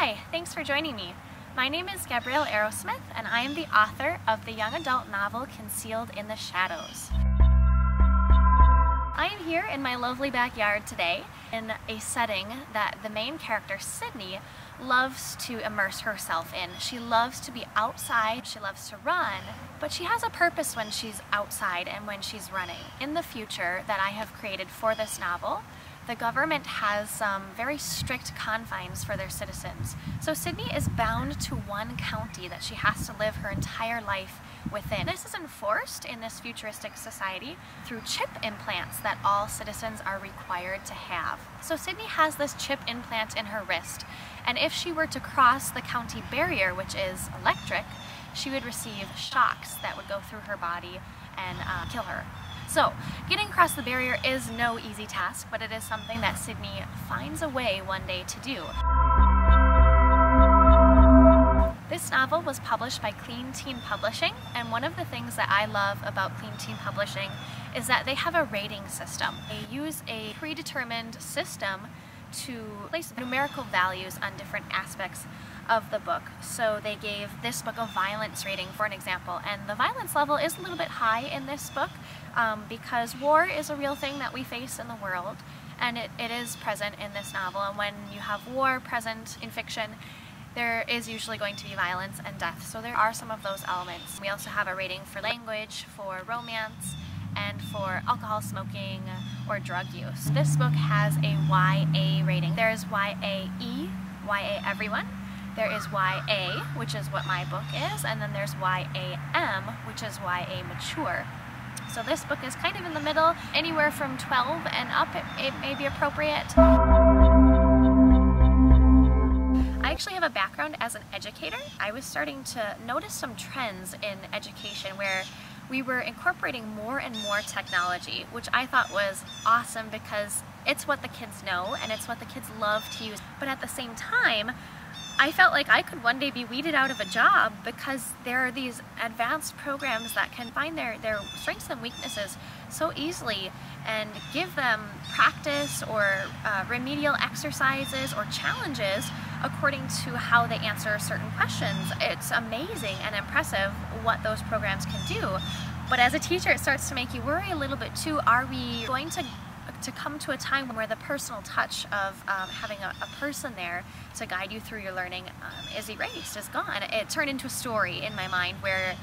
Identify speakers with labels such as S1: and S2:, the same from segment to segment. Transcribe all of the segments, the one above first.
S1: Hi, thanks for joining me. My name is Gabrielle Arrowsmith, and I am the author of the young adult novel Concealed in the Shadows. I am here in my lovely backyard today in a setting that the main character, Sydney, loves to immerse herself in. She loves to be outside, she loves to run, but she has a purpose when she's outside and when she's running. In the future that I have created for this novel, the government has some very strict confines for their citizens. So Sydney is bound to one county that she has to live her entire life within. This is enforced in this futuristic society through chip implants that all citizens are required to have. So Sydney has this chip implant in her wrist, and if she were to cross the county barrier, which is electric, she would receive shocks that would go through her body and kill her. So, getting across the barrier is no easy task, but it is something that Sydney finds a way one day to do. This novel was published by Clean Teen Publishing, and one of the things that I love about Clean Teen Publishing is that they have a rating system. They use a predetermined system to place numerical values on different aspects of the book. So they gave this book a violence rating, for an example, and the violence level is a little bit high in this book because war is a real thing that we face in the world, and it is present in this novel. And when you have war present in fiction, there is usually going to be violence and death, so there are some of those elements. We also have a rating for language, for romance, and for alcohol smoking or drug use. This book has a YA rating. There is YAE, YA everyone. There is YA, which is what my book is, and then there's YAM, which is YA mature. So this book is kind of in the middle, anywhere from 12 and up it may be appropriate. I actually have a background as an educator. I was starting to notice some trends in education where we were incorporating more and more technology, which I thought was awesome because it's what the kids know and it's what the kids love to use. But at the same time, I felt like I could one day be weeded out of a job because there are these advanced programs that can find their strengths and weaknesses so easily and give them practice or remedial exercises or challenges according to how they answer certain questions. It's amazing and impressive what those programs can do. But as a teacher, it starts to make you worry a little bit too. Are we going to come to a time where the personal touch of having a person there to guide you through your learning is erased, is gone? It turned into a story in my mind where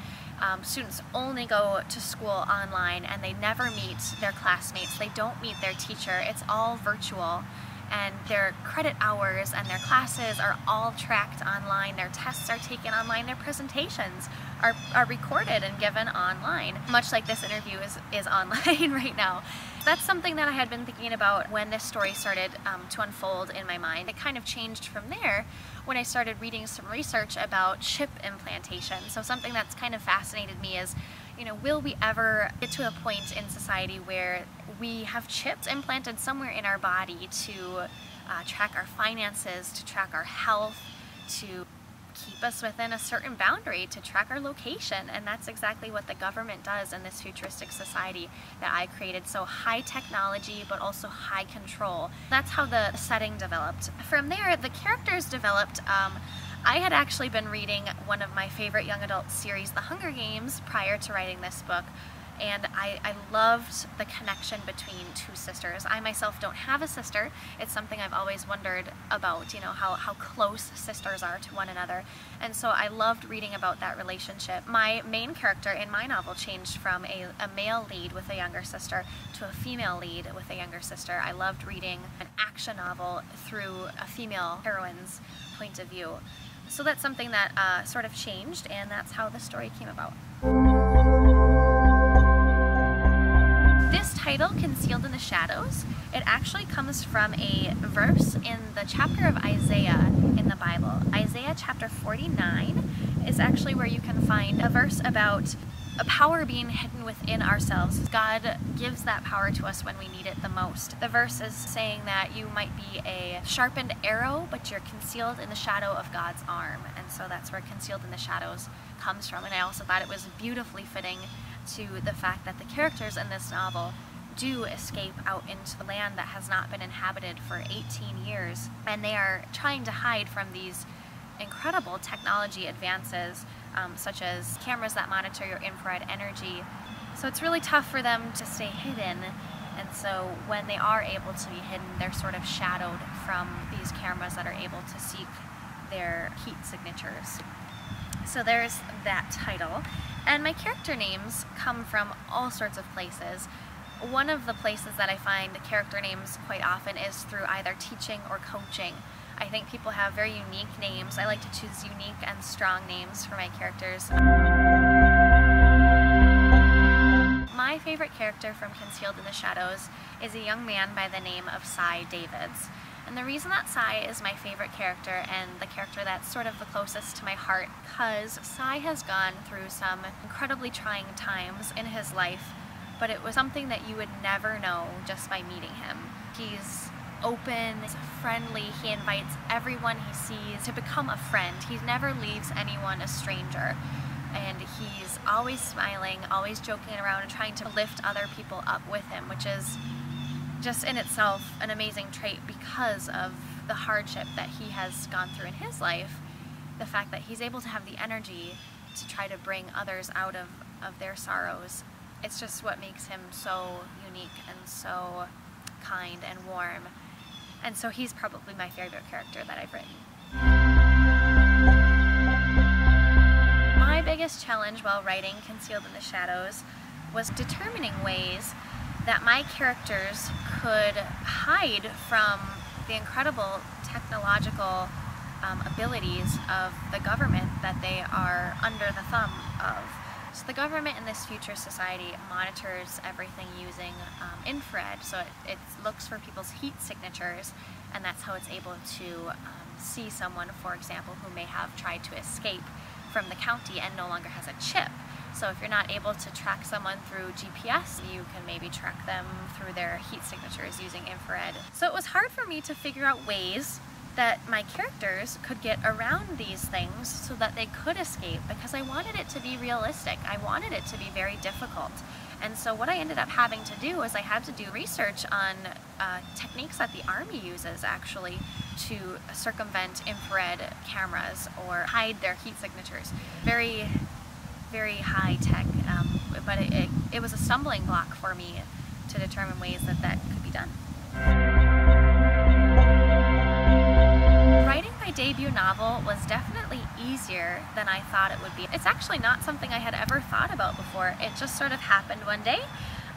S1: students only go to school online and they never meet their classmates, they don't meet their teacher, it's all virtual, and their credit hours and their classes are all tracked online, their tests are taken online, their presentations are recorded and given online, much like this interview is online right now. That's something that I had been thinking about when this story started to unfold in my mind. It kind of changed from there when I started reading some research about chip implantation. So something that's kind of fascinated me is, you know, will we ever get to a point in society where we have chips implanted somewhere in our body to track our finances, to track our health, to keep us within a certain boundary, to track our location? And that's exactly what the government does in this futuristic society that I created. So high technology, but also high control. That's how the setting developed. From there, the characters developed. I had actually been reading one of my favorite young adult series, The Hunger Games, prior to writing this book. And I loved the connection between two sisters. I myself don't have a sister. It's something I've always wondered about, you know, how close sisters are to one another. And so I loved reading about that relationship. My main character in my novel changed from a male lead with a younger sister to a female lead with a younger sister. I loved reading an action novel through a female heroine's point of view. So that's something that sort of changed, and that's how the story came about. This title, Concealed in the Shadows, it actually comes from a verse in the chapter of Isaiah in the Bible. Isaiah chapter 49 is actually where you can find a verse about a power being hidden within ourselves. God gives that power to us when we need it the most. The verse is saying that you might be a sharpened arrow, but you're concealed in the shadow of God's arm. And so that's where Concealed in the Shadows comes from. And I also thought it was beautifully fitting to the fact that the characters in this novel do escape out into the land that has not been inhabited for 18 years, and they are trying to hide from these incredible technology advances, such as cameras that monitor your infrared energy. So it's really tough for them to stay hidden, and so when they are able to be hidden, they're sort of shadowed from these cameras that are able to seek their heat signatures. So there's that title. And my character names come from all sorts of places. One of the places that I find character names quite often is through either teaching or coaching. I think people have very unique names. I like to choose unique and strong names for my characters. My favorite character from Concealed in the Shadows is a young man by the name of Cy Davids. And the reason that Cy is my favorite character and the character that's sort of the closest to my heart, because Cy has gone through some incredibly trying times in his life, but it was something that you would never know just by meeting him. He's open, he's friendly, he invites everyone he sees to become a friend. He never leaves anyone a stranger. And he's always smiling, always joking around and trying to lift other people up with him, which is just in itself an amazing trait because of the hardship that he has gone through in his life. The fact that he's able to have the energy to try to bring others out of their sorrows. It's just what makes him so unique and so kind and warm. And so he's probably my favorite character that I've written. My biggest challenge while writing Concealed in the Shadows was determining ways that my characters could hide from the incredible technological abilities of the government that they are under the thumb of. So the government in this future society monitors everything using infrared, so it looks for people's heat signatures, and that's how it's able to see someone, for example, who may have tried to escape from the county and no longer has a chip. So if you're not able to track someone through GPS, you can maybe track them through their heat signatures using infrared. So it was hard for me to figure out ways that my characters could get around these things so that they could escape, because I wanted it to be realistic. I wanted it to be very difficult. And so what I ended up having to do is I had to do research on techniques that the Army uses actually to circumvent infrared cameras or hide their heat signatures. Very, very high tech, but it was a stumbling block for me to determine ways that that could be done. Writing my debut novel was definitely easier than I thought it would be. It's actually not something I had ever thought about before. It just sort of happened one day.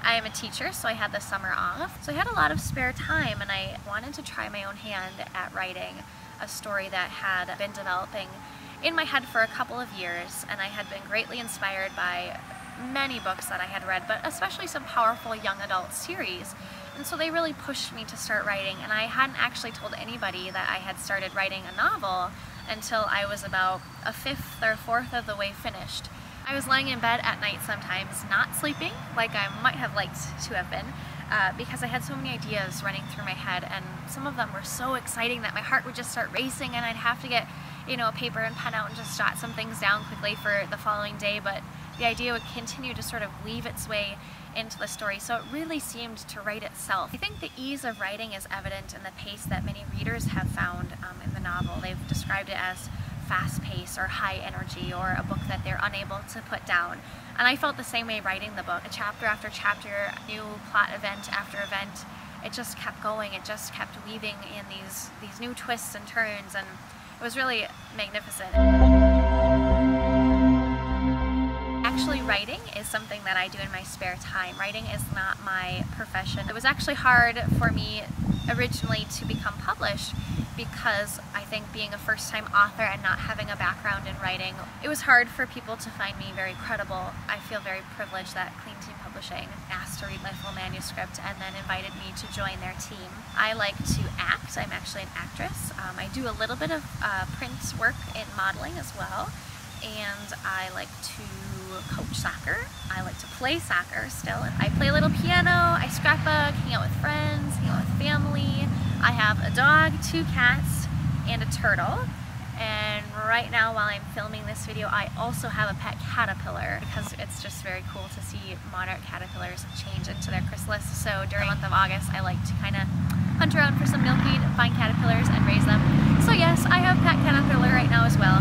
S1: I am a teacher, so I had the summer off. So I had a lot of spare time, and I wanted to try my own hand at writing a story that had been developing in my head for a couple of years, and I had been greatly inspired by many books that I had read, but especially some powerful young adult series. And so they really pushed me to start writing, and I hadn't actually told anybody that I had started writing a novel until I was about a fifth or fourth of the way finished. I was lying in bed at night sometimes, not sleeping, like I might have liked to have been, because I had so many ideas running through my head, and some of them were so exciting that my heart would just start racing, and I'd have to get, a paper and pen out and just jot some things down quickly for the following day, but the idea would continue to sort of weave its way into the story, so it really seemed to write itself. I think the ease of writing is evident in the pace that many readers have found in the novel. They've described it as fast-paced or high energy, or a book that they're unable to put down. And I felt the same way writing the book. Chapter after chapter, new plot event after event, it just kept going. It just kept weaving in these new twists and turns, and it was really magnificent. Actually, writing is something that I do in my spare time. Writing is not my profession. It was actually hard for me originally to become published because I think being a first-time author and not having a background in writing, it was hard for people to find me very credible. I feel very privileged that Clean Team Publishing asked to read my full manuscript and then invited me to join their team. I like to act. I'm actually an actress. I do a little bit of print work in modeling as well. And I like to coach soccer. I like to play soccer still. I play a little piano, I scrapbook, hang out with friends, hang out with family. I have a dog, 2 cats, and a turtle. And right now while I'm filming this video, I also have a pet caterpillar because it's just very cool to see monarch caterpillars change into their chrysalis. So during the month of August, I like to kind of hunt around for some milkweed, find caterpillars, and raise them. So yes, I have pet caterpillar right now as well.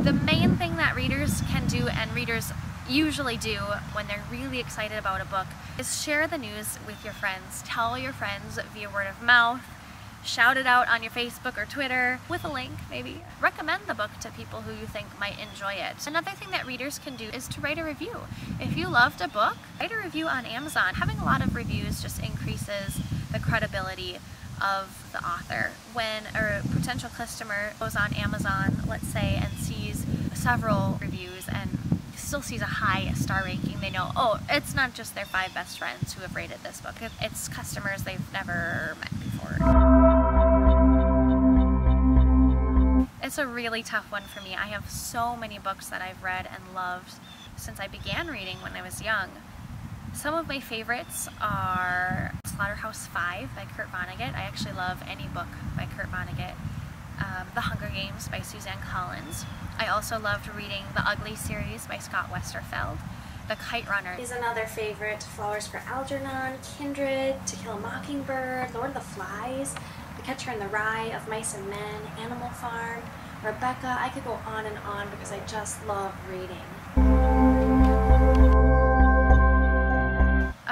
S1: The main thing that readers can do, and readers usually do when they're really excited about a book, is share the news with your friends. Tell your friends via word of mouth, shout it out on your Facebook or Twitter with a link maybe. Recommend the book to people who you think might enjoy it. Another thing that readers can do is to write a review. If you loved a book, write a review on Amazon. Having a lot of reviews just increases the credibility of the author. When a potential customer goes on Amazon, let's say, and sees several reviews and still sees a high star ranking, they know, oh, it's not just their 5 best friends who have rated this book. It's customers they've never met before. It's a really tough one for me. I have so many books that I've read and loved since I began reading when I was young. Some of my favorites are Slaughterhouse-Five by Kurt Vonnegut. I actually love any book by Kurt Vonnegut. The Hunger Games by Suzanne Collins. I also loved reading the Ugly series by Scott Westerfeld. The Kite Runner
S2: is another favorite. Flowers for Algernon, Kindred, To Kill a Mockingbird, Lord of the Flies, The Catcher in the Rye, Of Mice and Men, Animal Farm, Rebecca. I could go on and on because I just love reading.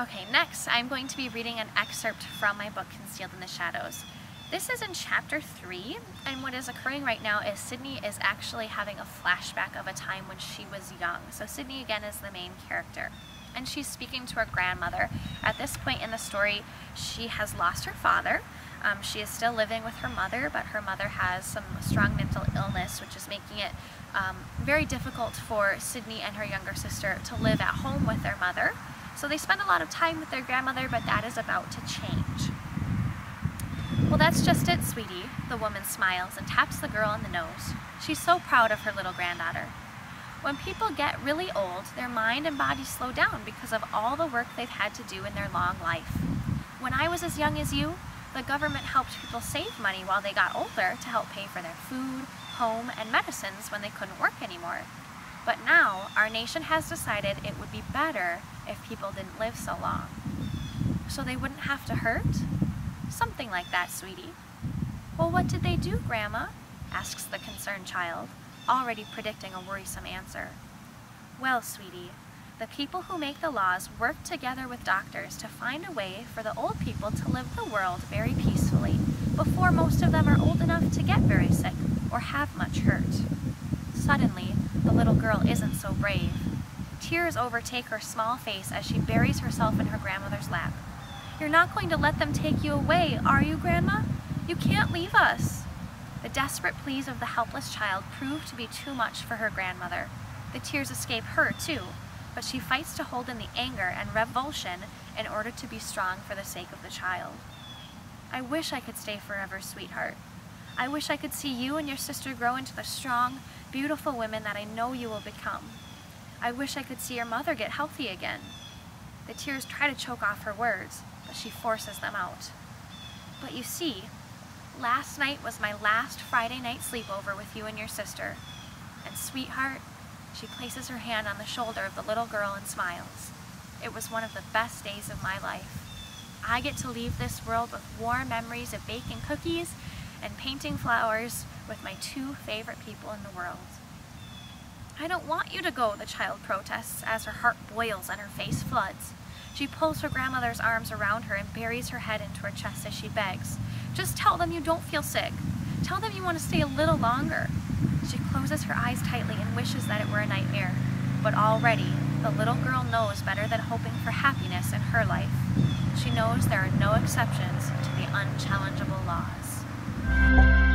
S1: Okay, next I'm going to be reading an excerpt from my book Concealed in the Shadows. This is in chapter 3, and what is occurring right now is Sydney is actually having a flashback of a time when she was young. So Sydney again is the main character, and she's speaking to her grandmother. At this point in the story, she has lost her father. She is still living with her mother, but her mother has some strong mental illness, which is making it very difficult for Sydney and her younger sister to live at home with their mother. So they spend a lot of time with their grandmother, but that is about to change. Well, that's just it, sweetie. The woman smiles and taps the girl on the nose. She's so proud of her little granddaughter. When people get really old, their mind and body slow down because of all the work they've had to do in their long life. When I was as young as you, the government helped people save money while they got older to help pay for their food, home, and medicines when they couldn't work anymore. But now, our nation has decided it would be better if people didn't live so long. So they wouldn't have to hurt? Something like that, sweetie. Well, what did they do, Grandma? Asks the concerned child, already predicting a worrisome answer. Well, sweetie, the people who make the laws work together with doctors to find a way for the old people to live the world very peacefully before most of them are old enough to get very sick or have much hurt. Suddenly, the little girl isn't so brave. Tears overtake her small face as she buries herself in her grandmother's lap. You're not going to let them take you away, are you, Grandma? You can't leave us. The desperate pleas of the helpless child prove to be too much for her grandmother. The tears escape her, too, but she fights to hold in the anger and revulsion in order to be strong for the sake of the child. I wish I could stay forever, sweetheart. I wish I could see you and your sister grow into the strong, beautiful women that I know you will become. I wish I could see your mother get healthy again. The tears try to choke off her words, but she forces them out. But you see, last night was my last Friday night sleepover with you and your sister. And sweetheart, she places her hand on the shoulder of the little girl and smiles. It was one of the best days of my life. I get to leave this world with warm memories of baking cookies and painting flowers with my 2 favorite people in the world. I don't want you to go, the child protests as her heart boils and her face floods. She pulls her grandmother's arms around her and buries her head into her chest as she begs. Just tell them you don't feel sick. Tell them you want to stay a little longer. She closes her eyes tightly and wishes that it were a nightmare. But already, the little girl knows better than hoping for happiness in her life. She knows there are no exceptions to the unchallengeable laws.